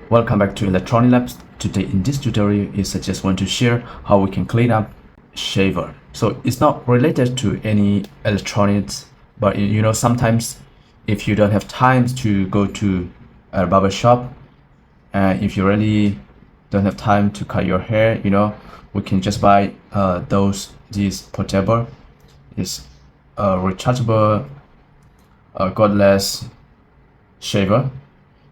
Welcome back to Electronic Labs. Today in this tutorial is I just want to share how we can clean up shaver. So it's not related to any electronics, but sometimes if you don't have time to go to a barber shop, if you really don't have time to cut your hair, we can just buy these portable, is rechargeable cordless shaver.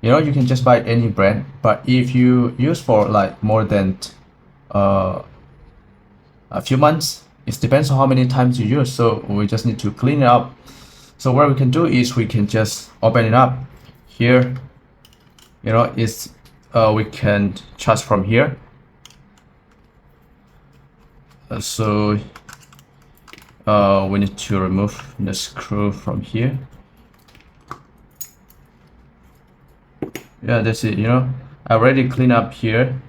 You can just buy any brand, but if you use for like more than a few months, it depends on how many times you use, so we just need to clean it up. So what we can do is we can just open it up here. It's we can charge from here. So we need to remove the screw from here. Yeah, that's it. I already cleaned up here.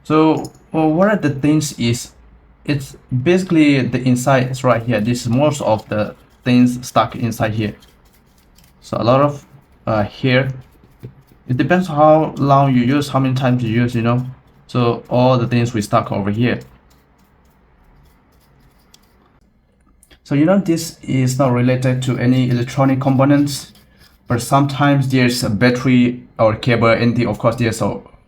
So what are the things is, it's basically the inside is right here. This is most of the things stuck inside here. So a lot of here, it depends on how long you use, how many times you use, so all the things we stuck over here. So this is not related to any electronic components, but sometimes there's a battery or cable, and of course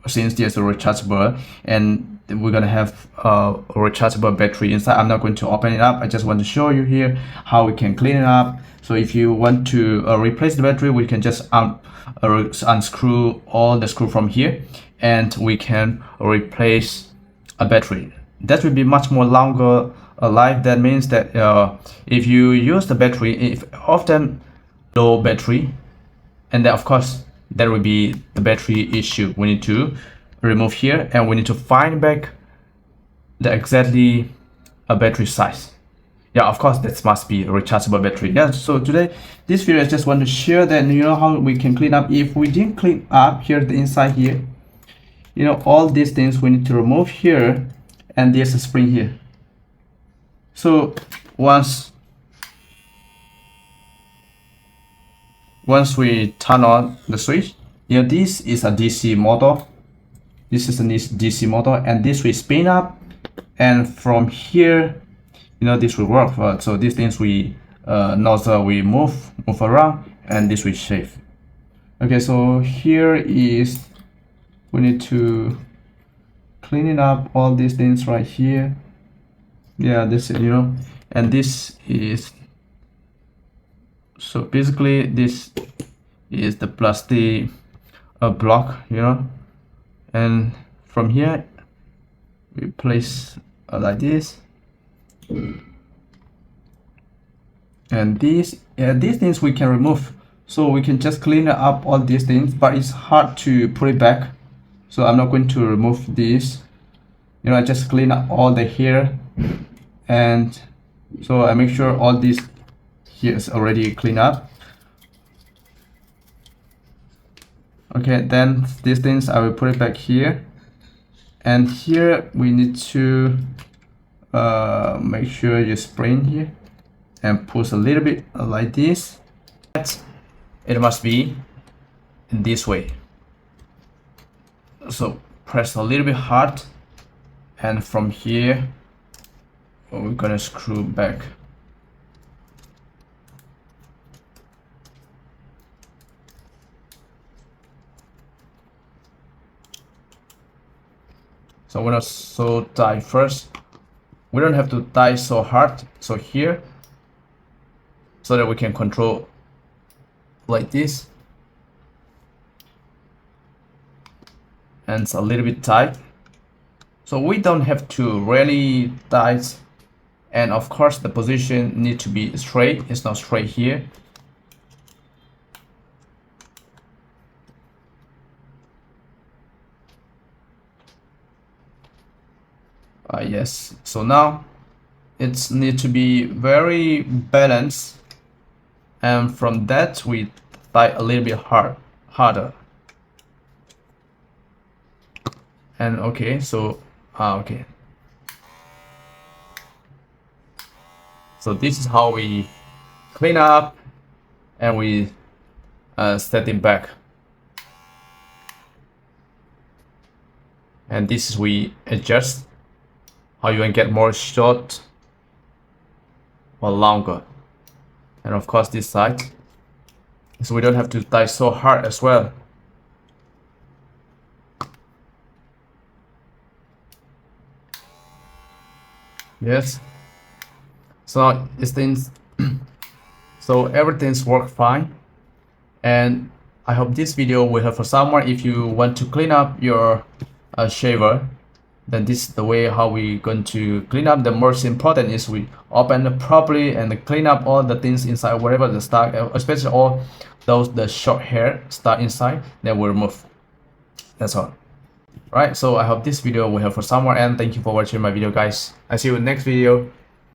since there's a rechargeable, and we're gonna have a rechargeable battery inside. I'm not going to open it up. I just want to show you here how we can clean it up. So if you want to replace the battery, we can just unscrew all the screw from here, and we can replace a battery. That will be much more longer life. That means that if you use the battery, if often low battery, and then of course there will be the battery issue. We need to remove here, and we need to find back the exactly a battery size. Yeah, of course that must be a rechargeable battery. Yeah, so today this video I just want to share that how we can clean up. If we didn't clean up here, the inside here, all these things we need to remove here, and there's a spring here. So once we turn on the switch, this is a DC motor. This is a DC motor, and this will spin up, and from here, this will work. So these things we nozzle we move around, and this will shift. Okay, so here is, we need to clean it up, all these things right here. Yeah, this is and this is, so basically this is the plastic block, and from here we place like this, and these things we can remove. So we can just clean up all these things, but it's hard to put it back, so I'm not going to remove this. I just clean up all the hair, and so I make sure all this here is already cleaned up. Okay, then these things I will put it back here, and here we need to make sure you spring here and push a little bit like this. It must be in this way. So press a little bit hard, and from here we're gonna screw back. So we're not so tight first. We don't have to tie so hard. So here, so that we can control like this, and it's a little bit tight. So we don't have to really tight, and of course the position need to be straight. It's not straight here. Yes, so now it's need to be very balanced, and from that we tie a little bit harder. And okay, so okay, so this is how we clean up, and we set it back. and this is we adjust how you can get more short or longer. And of course this side, so we don't have to tie so hard as well. Yes, so it's things so everything's work fine, and I hope this video will help for someone. If you want to clean up your shaver, then this is the way how we going to clean up. The most important is we open it properly and clean up all the things inside, whatever the stuck, especially all those the short hair stuck inside, then we'll remove. That's all. Right, so I hope this video will help for someone, and thank you for watching my video, guys. I see you in the next video.